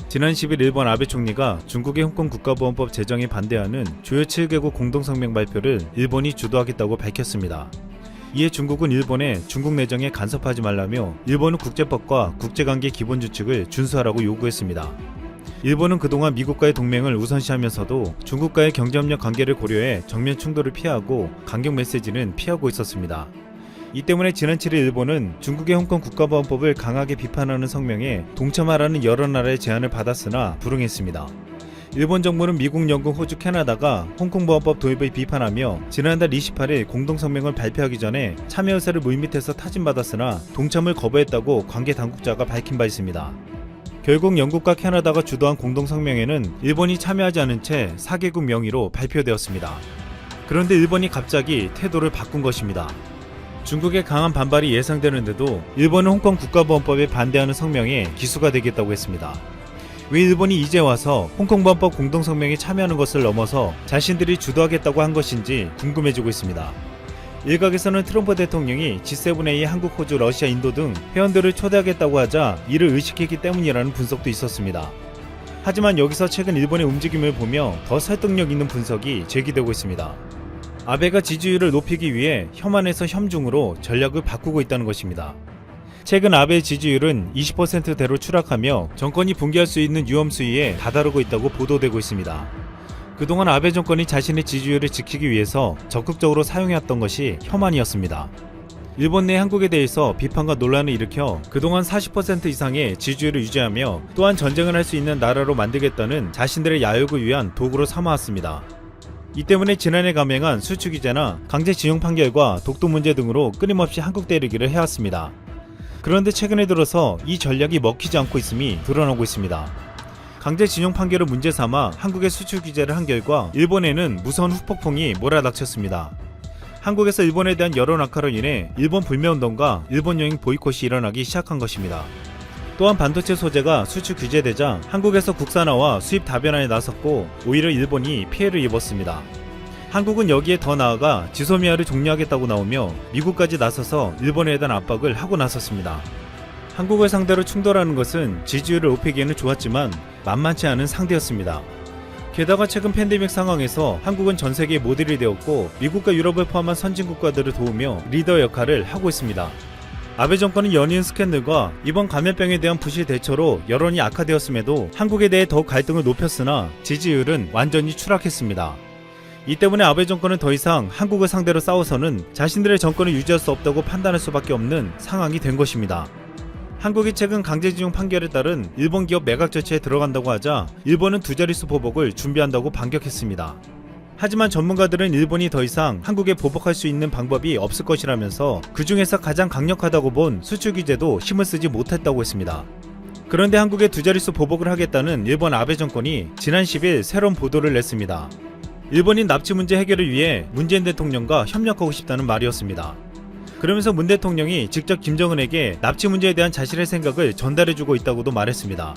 지난 10일 일본 아베 총리가 중국의 홍콩 국가보안법 제정에 반대하는 주요 7개국 공동성명 발표를 일본이 주도하겠다고 밝혔습니다. 이에 중국은 일본에 중국 내정에 간섭하지 말라며 일본은 국제법과 국제관계 기본규칙을 준수하라고 요구했습니다. 일본은 그동안 미국과의 동맹을 우선시하면서도 중국과의 경제협력 관계를 고려해 정면 충돌을 피하고 강경 메시지는 피하고 있었습니다. 이 때문에 지난 7일 일본은 중국의 홍콩 국가보안법을 강하게 비판하는 성명에 동참하라는 여러 나라의 제안을 받았으나 불응했습니다. 일본 정부는 미국, 영국, 호주, 캐나다가 홍콩보안법 도입을 비판하며 지난달 28일 공동성명을 발표하기 전에 참여 의사를 물밑에서 타진받았으나 동참을 거부했다고 관계 당국자가 밝힌 바 있습니다. 결국 영국과 캐나다가 주도한 공동성명에는 일본이 참여하지 않은 채 4개국 명의로 발표되었습니다. 그런데 일본이 갑자기 태도를 바꾼 것입니다. 중국의 강한 반발이 예상되는데도 일본은 홍콩 국가보안법에 반대하는 성명에 기수가 되겠다고 했습니다. 왜 일본이 이제 와서 홍콩보안법 공동성명에 참여하는 것을 넘어서 자신들이 주도하겠다고 한 것인지 궁금해지고 있습니다. 일각에서는 트럼프 대통령이 G7에 한국, 호주, 러시아, 인도 등 회원들을 초대하겠다고 하자 이를 의식했기 때문이라는 분석도 있었습니다. 하지만 여기서 최근 일본의 움직임을 보며 더 설득력 있는 분석이 제기되고 있습니다. 아베가 지지율을 높이기 위해 혐한에서 혐중으로 전략을 바꾸고 있다는 것입니다. 최근 아베의 지지율은 20%대로 추락하며 정권이 붕괴할 수 있는 위험 수위에 다다르고 있다고 보도되고 있습니다. 그동안 아베 정권이 자신의 지지율을 지키기 위해서 적극적으로 사용해왔던 것이 혐한이었습니다. 일본 내 한국에 대해서 비판과 논란을 일으켜 그동안 40% 이상의 지지율을 유지하며 또한 전쟁을 할 수 있는 나라로 만들겠다는 자신들의 야욕을 위한 도구로 삼아왔습니다. 이 때문에 지난해 감행한 수출 규제나 강제징용 판결과 독도 문제 등으로 끊임없이 한국 때리기를 해왔습니다. 그런데 최근에 들어서 이 전략이 먹히지 않고 있음이 드러나고 있습니다. 강제징용 판결을 문제 삼아 한국의 수출 규제를 한 결과 일본에는 무서운 후폭풍이 몰아닥쳤습니다. 한국에서 일본에 대한 여론 악화로 인해 일본 불매운동과 일본 여행 보이콧이 일어나기 시작한 것입니다. 또한 반도체 소재가 수출 규제되자 한국에서 국산화와 수입 다변화에 나섰고 오히려 일본이 피해를 입었습니다. 한국은 여기에 더 나아가 지소미아를 종료하겠다고 나오며 미국까지 나서서 일본에 대한 압박을 하고 나섰습니다. 한국을 상대로 충돌하는 것은 지지율을 높이기에는 좋았지만 만만치 않은 상대였습니다. 게다가 최근 팬데믹 상황에서 한국은 전 세계의 모델이 되었고 미국과 유럽을 포함한 선진국가들을 도우며 리더 역할을 하고 있습니다. 아베 정권은 연이은 스캔들과 이번 감염병에 대한 부실 대처로 여론이 악화되었음에도 한국에 대해 더욱 갈등을 높였으나 지지율은 완전히 추락했습니다. 이 때문에 아베 정권은 더 이상 한국을 상대로 싸워서는 자신들의 정권을 유지할 수 없다고 판단할 수밖에 없는 상황이 된 것입니다. 한국이 최근 강제징용 판결에 따른 일본 기업 매각 조치에 들어간다고 하자 일본은 두 자릿수 보복을 준비한다고 반격했습니다. 하지만 전문가들은 일본이 더 이상 한국에 보복할 수 있는 방법이 없을 것이라면서 그 중에서 가장 강력하다고 본 수출 규제도 힘을 쓰지 못했다고 했습니다. 그런데 한국에 두 자릿수 보복을 하겠다는 일본 아베 정권이 지난 10일 새로운 보도를 냈습니다. 일본인 납치 문제 해결을 위해 문재인 대통령과 협력하고 싶다는 말이었습니다. 그러면서 문 대통령이 직접 김정은에게 납치 문제에 대한 자신의 생각을 전달해주고 있다고도 말했습니다.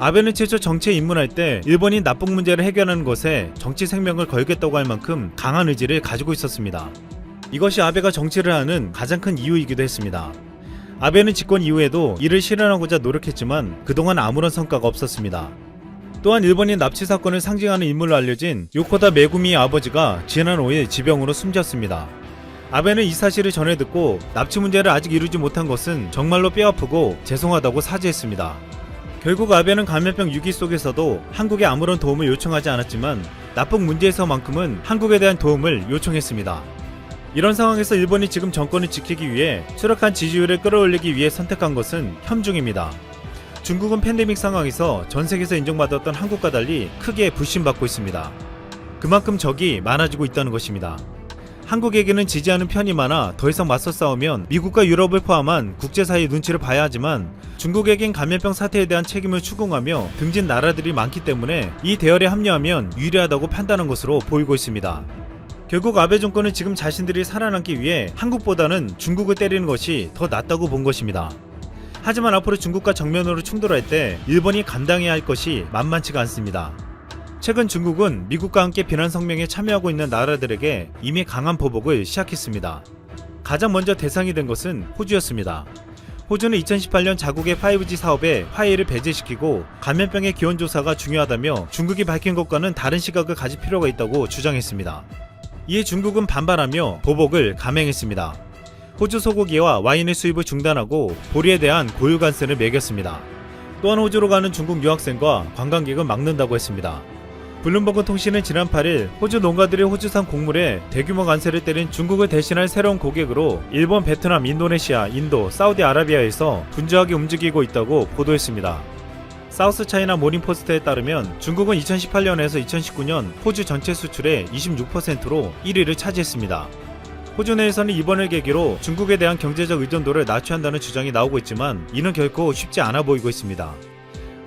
아베는 최초 정치에 입문할 때 일본인 납북 문제를 해결하는 것에 정치 생명을 걸겠다고 할 만큼 강한 의지를 가지고 있었습니다. 이것이 아베가 정치를 하는 가장 큰 이유이기도 했습니다. 아베는 집권 이후에도 이를 실현하고자 노력했지만 그동안 아무런 성과가 없었습니다. 또한 일본인 납치 사건을 상징하는 인물로 알려진 요코다 메구미의 아버지가 지난 5일 지병으로 숨졌습니다. 아베는 이 사실을 전해 듣고 납치 문제를 아직 이루지 못한 것은 정말로 뼈아프고 죄송하다고 사죄했습니다. 결국 아베는 감염병 위기 속에서도 한국에 아무런 도움을 요청하지 않았지만 납북 문제에서만큼은 한국에 대한 도움을 요청했습니다. 이런 상황에서 일본이 지금 정권을 지키기 위해 추락한 지지율을 끌어올리기 위해 선택한 것은 혐중입니다. 중국은 팬데믹 상황에서 전 세계에서 인정받았던 한국과 달리 크게 불신받고 있습니다. 그만큼 적이 많아지고 있다는 것입니다. 한국에게는 지지하는 편이 많아 더 이상 맞서 싸우면 미국과 유럽을 포함한 국제사회의 눈치를 봐야 하지만 중국에겐 감염병 사태에 대한 책임을 추궁하며 등진 나라들이 많기 때문에 이 대열에 합류하면 유리하다고 판단한 것으로 보이고 있습니다. 결국 아베 정권은 지금 자신들이 살아남기 위해 한국보다는 중국을 때리는 것이 더 낫다고 본 것입니다. 하지만 앞으로 중국과 정면으로 충돌할 때 일본이 감당해야 할 것이 만만치가 않습니다. 최근 중국은 미국과 함께 비난 성명에 참여하고 있는 나라들에게 이미 강한 보복을 시작했습니다. 가장 먼저 대상이 된 것은 호주였습니다. 호주는 2018년 자국의 5G 사업에 화해를 배제시키고 감염병의 기원 조사가 중요하다며 중국이 밝힌 것과는 다른 시각을 가질 필요가 있다고 주장했습니다. 이에 중국은 반발하며 보복을 감행했습니다. 호주 소고기와 와인의 수입을 중단하고 보리에 대한 고유 관세를 매겼습니다. 또한 호주로 가는 중국 유학생과 관광객을 막는다고 했습니다. 블룸버그 통신은 지난 8일 호주 농가들이 호주산 곡물에 대규모 관세를 때린 중국을 대신할 새로운 고객으로 일본, 베트남, 인도네시아, 인도, 사우디아라비아에서 분주하게 움직이고 있다고 보도했습니다. 사우스 차이나 모닝포스트에 따르면 중국은 2018년에서 2019년 호주 전체 수출의 26%로 1위를 차지했습니다. 호주 내에서는 이번을 계기로 중국에 대한 경제적 의존도를 낮춰야 한다는 주장이 나오고 있지만 이는 결코 쉽지 않아 보이고 있습니다.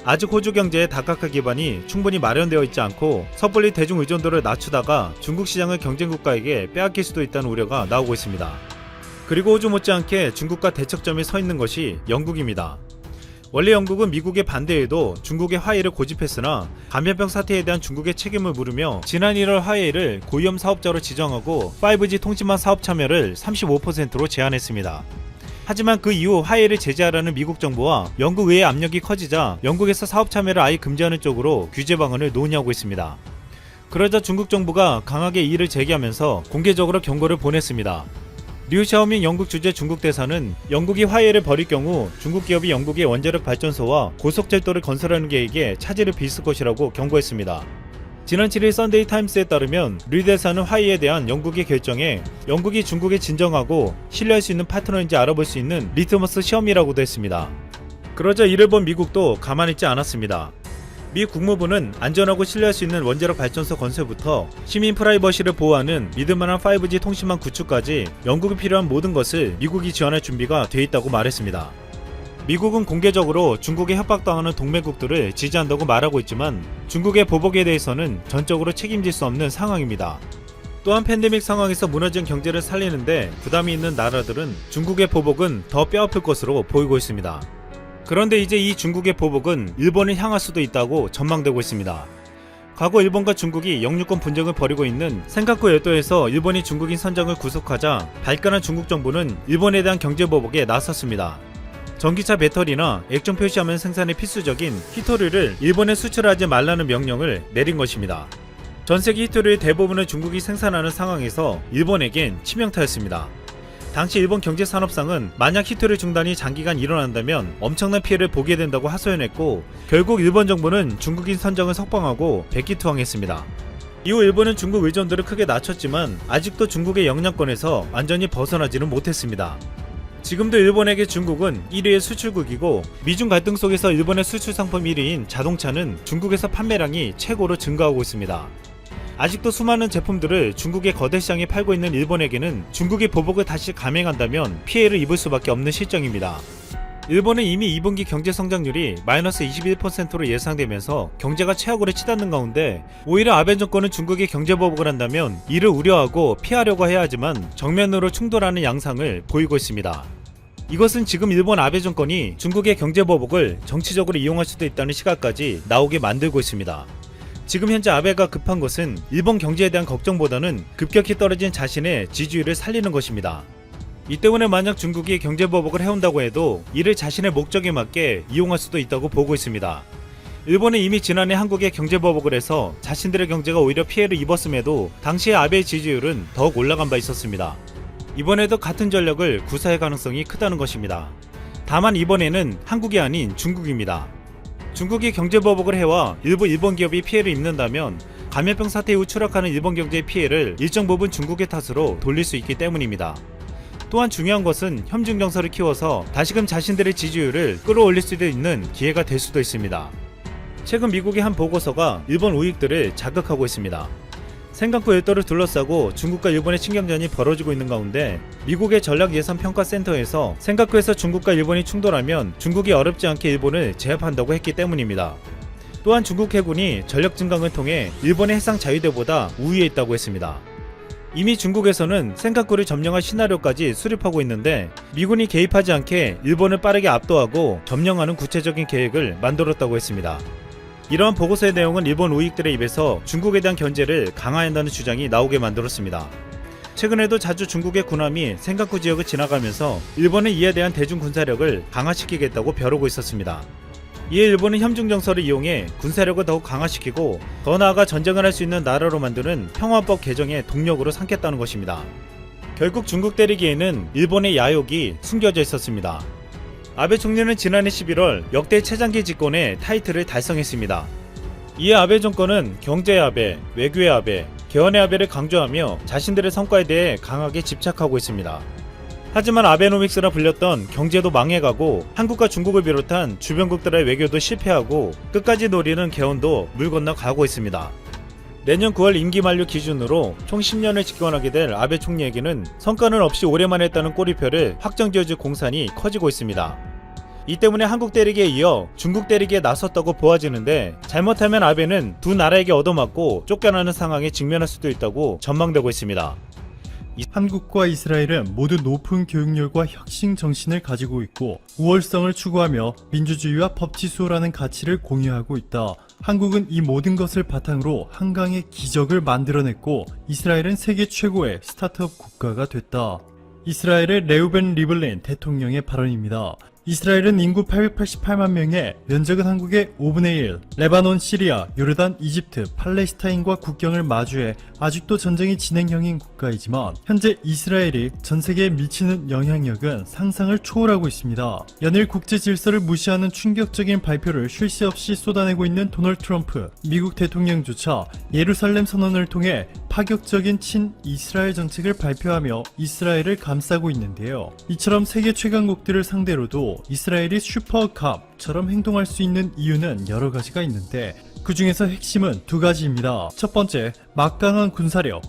아직 호주 경제의 다각화 기반이 충분히 마련되어 있지 않고 섣불리 대중 의존도를 낮추다가 중국 시장을 경쟁국가에게 빼앗길 수도 있다는 우려가 나오고 있습니다. 그리고 호주 못지않게 중국과 대척점에 서 있는 것이 영국입니다. 원래 영국은 미국의 반대에도 중국의 화해를 고집했으나 감염병 사태에 대한 중국의 책임을 물으며 지난 1월 화해를 고위험 사업자로 지정하고 5G 통신망 사업 참여를 35%로 제한했습니다. 하지만 그 이후 화해를 제재하라는 미국 정부와 영국 의회 압력이 커지자 영국에서 사업 참여를 아예 금지하는 쪽으로 규제 방안을 논의하고 있습니다. 그러자 중국 정부가 강하게 이의를 제기하면서 공개적으로 경고를 보냈습니다. 류 샤오밍 영국 주재 중국 대사는 영국이 화해를 벌일 경우 중국 기업이 영국의 원자력 발전소와 고속철도를 건설하는 계획에 차질을 빚을 것이라고 경고했습니다. 지난 7일 썬데이 타임스에 따르면 류 대사는 화해에 대한 영국의 결정에 영국이 중국에 진정하고 신뢰할 수 있는 파트너인지 알아볼 수 있는 리트머스 시험이라고도 했습니다. 그러자 이를 본 미국도 가만히 있지 않았습니다. 미 국무부는 안전하고 신뢰할 수 있는 원자력 발전소 건설부터 시민 프라이버시를 보호하는 믿을만한 5G 통신망 구축까지 영국이 필요한 모든 것을 미국이 지원할 준비가 돼 있다고 말했습니다. 미국은 공개적으로 중국에 협박당하는 동맹국들을 지지한다고 말하고 있지만 중국의 보복에 대해서는 전적으로 책임질 수 없는 상황입니다. 또한 팬데믹 상황에서 무너진 경제를 살리는데 부담이 있는 나라들은 중국의 보복은 더 뼈아플 것으로 보이고 있습니다. 그런데 이제 이 중국의 보복은 일본을 향할 수도 있다고 전망되고 있습니다. 과거 일본과 중국이 영유권 분쟁을 벌이고 있는 센카쿠 열도에서 일본이 중국인 선장을 구속하자 발끈한 중국 정부는 일본에 대한 경제 보복에 나섰습니다. 전기차 배터리나 액정 표시화면 생산에 필수적인 히토류를 일본에 수출하지 말라는 명령을 내린 것입니다. 전세기 히토류의 대부분을 중국이 생산하는 상황에서 일본에겐 치명타였습니다. 당시 일본 경제산업상은 만약 히토류 중단이 장기간 일어난다면 엄청난 피해를 보게 된다고 하소연했고 결국 일본 정부는 중국인 선장을 석방하고 백기투항했습니다. 이후 일본은 중국 의존도를 크게 낮췄지만 아직도 중국의 영향권에서 완전히 벗어나지는 못했습니다. 지금도 일본에게 중국은 1위의 수출국이고 미중 갈등 속에서 일본의 수출 상품 1위인 자동차는 중국에서 판매량이 최고로 증가하고 있습니다. 아직도 수많은 제품들을 중국의 거대 시장에 팔고 있는 일본에게는 중국의 보복을 다시 감행한다면 피해를 입을 수밖에 없는 실정입니다. 일본은 이미 2분기 경제 성장률이 마이너스 21%로 예상되면서 경제가 최악으로 치닫는 가운데 오히려 아베 정권은 중국의 경제 보복을 한다면 이를 우려하고 피하려고 해야 하지만 정면으로 충돌하는 양상을 보이고 있습니다. 이것은 지금 일본 아베 정권이 중국의 경제 보복을 정치적으로 이용할 수도 있다는 시각까지 나오게 만들고 있습니다. 지금 현재 아베가 급한 것은 일본 경제에 대한 걱정보다는 급격히 떨어진 자신의 지지율을 살리는 것입니다. 이 때문에 만약 중국이 경제보복을 해온다고 해도 이를 자신의 목적에 맞게 이용할 수도 있다고 보고 있습니다. 일본은 이미 지난해 한국에 경제보복을 해서 자신들의 경제가 오히려 피해를 입었음에도 당시의 아베의 지지율은 더욱 올라간 바 있었습니다. 이번에도 같은 전략을 구사할 가능성이 크다는 것입니다. 다만 이번에는 한국이 아닌 중국입니다. 중국이 경제보복을 해와 일부 일본 기업이 피해를 입는다면 감염병 사태 이후 추락하는 일본 경제의 피해를 일정 부분 중국의 탓으로 돌릴 수 있기 때문입니다. 또한 중요한 것은 현중 정서를 키워서 다시금 자신들의 지지율을 끌어올릴 수도 있는 기회가 될 수도 있습니다. 최근 미국의 한 보고서가 일본 우익들을 자극하고 있습니다. 센카쿠 열도를 둘러싸고 중국과 일본의 신경전이 벌어지고 있는 가운데 미국의 전략예산평가센터에서 센카쿠에서 중국과 일본이 충돌하면 중국이 어렵지 않게 일본을 제압한다고 했기 때문입니다. 또한 중국 해군이 전력 증강을 통해 일본의 해상 자위대보다 우위에 있다고 했습니다. 이미 중국에서는 센카쿠를 점령할 시나리오까지 수립하고 있는데 미군이 개입하지 않게 일본을 빠르게 압도하고 점령하는 구체적인 계획을 만들었다고 했습니다. 이러한 보고서의 내용은 일본 우익들의 입에서 중국에 대한 견제를 강화한다는 주장이 나오게 만들었습니다. 최근에도 자주 중국의 군함이 센카쿠 지역을 지나가면서 일본은 이에 대한 대중 군사력을 강화시키겠다고 벼르고 있었습니다. 이에 일본은 협중 정서를 이용해 군사력을 더욱 강화시키고 더 나아가 전쟁을 할 수 있는 나라로 만드는 평화법 개정의 동력으로 삼겠다는 것입니다. 결국 중국 때리기에는 일본의 야욕이 숨겨져 있었습니다. 아베 총리는 지난해 11월 역대 최장기 집권의 타이틀을 달성했습니다. 이에 아베 정권은 경제의 아베, 외교의 아베, 개헌의 아베를 강조하며 자신들의 성과에 대해 강하게 집착하고 있습니다. 하지만 아베노믹스라 불렸던 경제도 망해가고 한국과 중국을 비롯한 주변국들의 외교도 실패하고 끝까지 노리는 개헌도 물 건너 가고 있습니다. 내년 9월 임기 만료 기준으로 총 10년을 집권하게 될 아베 총리에게는 성과는 없이 오래만 했다는 꼬리표를 확정지어줄 공산이 커지고 있습니다. 이 때문에 한국 때리기에 이어 중국 때리기에 나섰다고 보아지는데 잘못하면 아베는 두 나라에게 얻어맞고 쫓겨나는 상황에 직면할 수도 있다고 전망되고 있습니다. 한국과 이스라엘은 모두 높은 교육열과 혁신 정신을 가지고 있고 우월성을 추구하며 민주주의와 법치수호라는 가치를 공유하고 있다. 한국은 이 모든 것을 바탕으로 한강의 기적을 만들어냈고 이스라엘은 세계 최고의 스타트업 국가가 됐다. 이스라엘의 레우벤 리블린 대통령의 발언입니다. 이스라엘은 인구 888만 명에 면적은 한국의 5분의 1, 레바논, 시리아, 요르단, 이집트, 팔레스타인과 국경을 마주해 아직도 전쟁이 진행형인 국가이지만 현재 이스라엘이 전 세계에 미치는 영향력은 상상을 초월하고 있습니다. 연일 국제 질서를 무시하는 충격적인 발표를 쉴 새 없이 쏟아내고 있는 도널드 트럼프, 미국 대통령조차 예루살렘 선언을 통해 파격적인 친이스라엘 정책을 발표하며 이스라엘을 감싸고 있는데요. 이처럼 세계 최강국들을 상대로도 이스라엘이 슈퍼캅처럼 행동할 수 있는 이유는 여러 가지가 있는데 그 중에서 핵심은 두 가지입니다. 첫 번째, 막강한 군사력.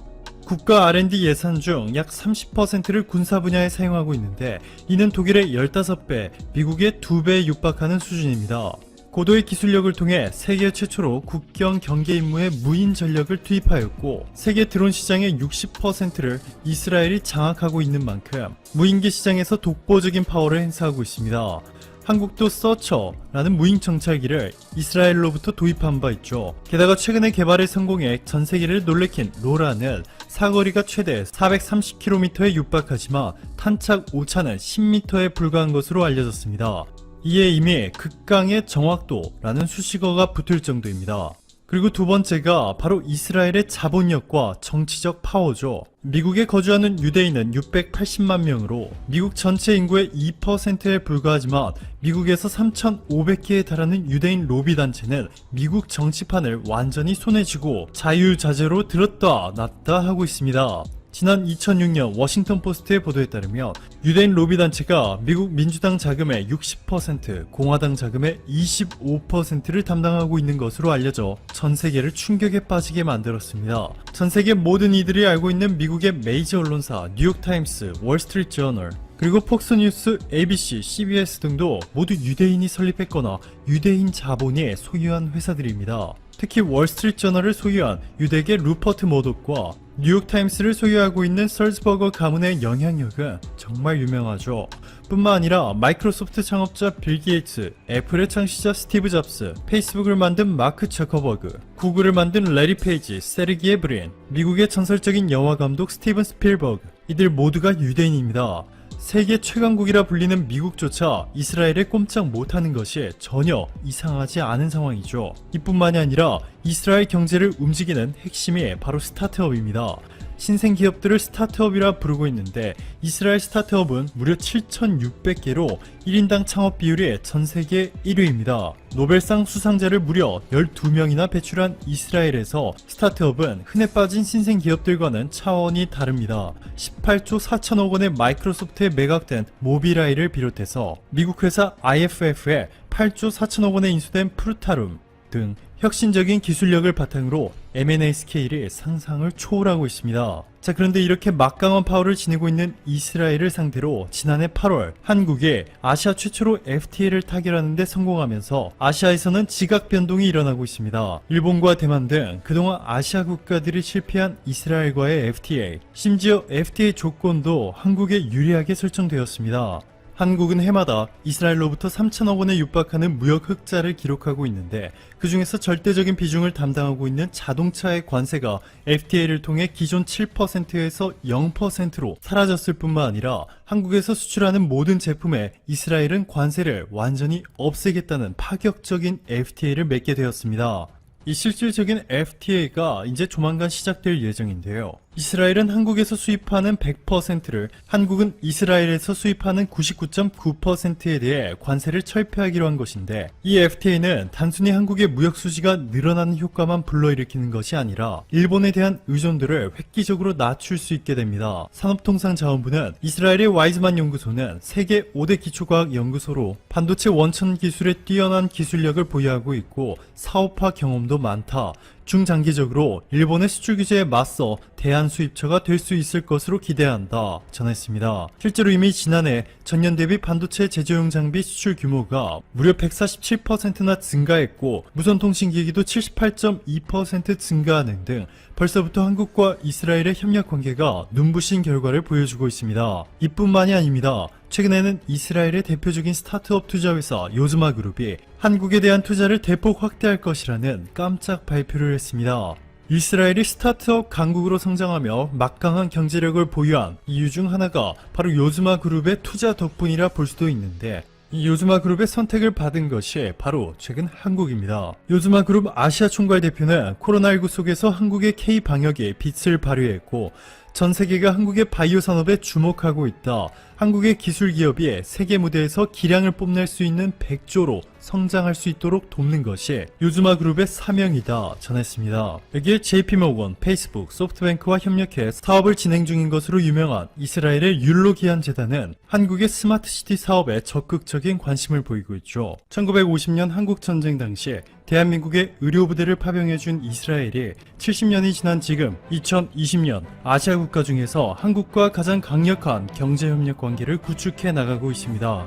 국가 R&D 예산 중 약 30%를 군사 분야에 사용하고 있는데 이는 독일의 15배, 미국의 2배에 육박하는 수준입니다. 고도의 기술력을 통해 세계 최초로 국경 경계 임무에 무인 전력을 투입하였고 세계 드론 시장의 60%를 이스라엘이 장악하고 있는 만큼 무인기 시장에서 독보적인 파워를 행사하고 있습니다. 한국도 서처라는 무인 정찰기를 이스라엘로부터 도입한 바 있죠. 게다가 최근에 개발에 성공해 전 세계를 놀래킨 로라는 사거리가 최대 430km에 육박하지만 탄착 오차는 10m에 불과한 것으로 알려졌습니다. 이에 이미 극강의 정확도라는 수식어가 붙을 정도입니다. 그리고 두 번째가 바로 이스라엘의 자본력과 정치적 파워죠. 미국에 거주하는 유대인은 680만 명으로 미국 전체 인구의 2%에 불과하지만 미국에서 3,500개에 달하는 유대인 로비 단체는 미국 정치판을 완전히 손에 쥐고 자유자재로 들었다 놨다 하고 있습니다. 지난 2006년 워싱턴 포스트의 보도에 따르면 유대인 로비 단체가 미국 민주당 자금의 60%, 공화당 자금의 25%를 담당하고 있는 것으로 알려져 전 세계를 충격에 빠지게 만들었습니다. 전 세계 모든 이들이 알고 있는 미국의 메이저 언론사 뉴욕타임스, 월스트리트 저널, 그리고 폭스뉴스, ABC, CBS 등도 모두 유대인이 설립했거나 유대인 자본이 소유한 회사들입니다. 특히 월스트리트 저널을 소유한 유대계 루퍼트 머독과 뉴욕타임스를 소유하고 있는 설즈버거 가문의 영향력은 정말 유명하죠. 뿐만 아니라 마이크로소프트 창업자 빌 게이츠, 애플의 창시자 스티브 잡스, 페이스북을 만든 마크 저커버그, 구글을 만든 레리 페이지, 세르기에 브린, 미국의 전설적인 영화 감독 스티븐 스필버그, 이들 모두가 유대인입니다. 세계 최강국이라 불리는 미국조차 이스라엘에 꼼짝 못하는 것이 전혀 이상하지 않은 상황이죠. 이뿐만이 아니라 이스라엘 경제를 움직이는 핵심이 바로 스타트업입니다. 신생 기업들을 스타트업이라 부르고 있는데 이스라엘 스타트업은 무려 7,600개로 1인당 창업 비율이 전 세계 1위입니다. 노벨상 수상자를 무려 12명이나 배출한 이스라엘에서 스타트업은 흔해 빠진 신생 기업들과는 차원이 다릅니다. 18조 4천억 원의 마이크로소프트에 매각된 모비라이를 비롯해서 미국 회사 IFF에 8조 4천억 원에 인수된 프루타룸 등 혁신적인 기술력을 바탕으로 M&A 스케일이 상상을 초월하고 있습니다. 자, 그런데 이렇게 막강한 파워를 지니고 있는 이스라엘을 상대로 지난해 8월 한국이 아시아 최초로 FTA를 타결하는 데 성공하면서 아시아에서는 지각 변동이 일어나고 있습니다. 일본과 대만 등 그동안 아시아 국가들이 실패한 이스라엘과의 FTA, 심지어 FTA 조건도 한국에 유리하게 설정되었습니다. 한국은 해마다 이스라엘로부터 3천억 원에 육박하는 무역 흑자를 기록하고 있는데 그 중에서 절대적인 비중을 담당하고 있는 자동차의 관세가 FTA를 통해 기존 7%에서 0%로 사라졌을 뿐만 아니라 한국에서 수출하는 모든 제품에 이스라엘은 관세를 완전히 없애겠다는 파격적인 FTA를 맺게 되었습니다. 이 실질적인 FTA가 이제 조만간 시작될 예정인데요. 이스라엘은 한국에서 수입하는 100%를 한국은 이스라엘에서 수입하는 99.9%에 대해 관세를 철폐하기로 한 것인데 이 FTA는 단순히 한국의 무역 수지가 늘어나는 효과만 불러일으키는 것이 아니라 일본에 대한 의존도를 획기적으로 낮출 수 있게 됩니다. 산업통상자원부는 이스라엘의 와이즈만 연구소는 세계 5대 기초과학 연구소로 반도체 원천 기술에 뛰어난 기술력을 보유하고 있고 사업화 경험도 많다. 중장기적으로 일본의 수출 규제에 맞서 대한 수입처가 될 수 있을 것으로 기대한다 전했습니다. 실제로 이미 지난해 전년 대비 반도체 제조용 장비 수출 규모가 무려 147%나 증가했고 무선통신기기도 78.2% 증가하는 등 벌써부터 한국과 이스라엘의 협력 관계가 눈부신 결과를 보여주고 있습니다. 이뿐만이 아닙니다. 최근에는 이스라엘의 대표적인 스타트업 투자회사 요즈마 그룹이 한국에 대한 투자를 대폭 확대할 것이라는 깜짝 발표를 했습니다. 이스라엘이 스타트업 강국으로 성장하며 막강한 경제력을 보유한 이유 중 하나가 바로 요즈마 그룹의 투자 덕분이라 볼 수도 있는데 이 요즈마 그룹의 선택을 받은 것이 바로 최근 한국입니다. 요즈마 그룹 아시아 총괄 대표는 코로나19 속에서 한국의 K-방역에 빛을 발휘했고 전 세계가 한국의 바이오 산업에 주목하고 있다. 한국의 기술 기업이 세계 무대에서 기량을 뽐낼 수 있는 100조로 성장할 수 있도록 돕는 것이 요즈마 그룹의 사명이다 전했습니다. 여기에 JP모건, 페이스북, 소프트뱅크와 협력해 사업을 진행 중인 것으로 유명한 이스라엘의 율로기안 재단은 한국의 스마트시티 사업에 적극적인 관심을 보이고 있죠. 1950년 한국전쟁 당시 대한민국의 의료부대를 파병해준 이스라엘이 70년이 지난 지금 2020년 아시아 국가 중에서 한국과 가장 강력한 경제협력 관계를 구축해 나가고 있습니다.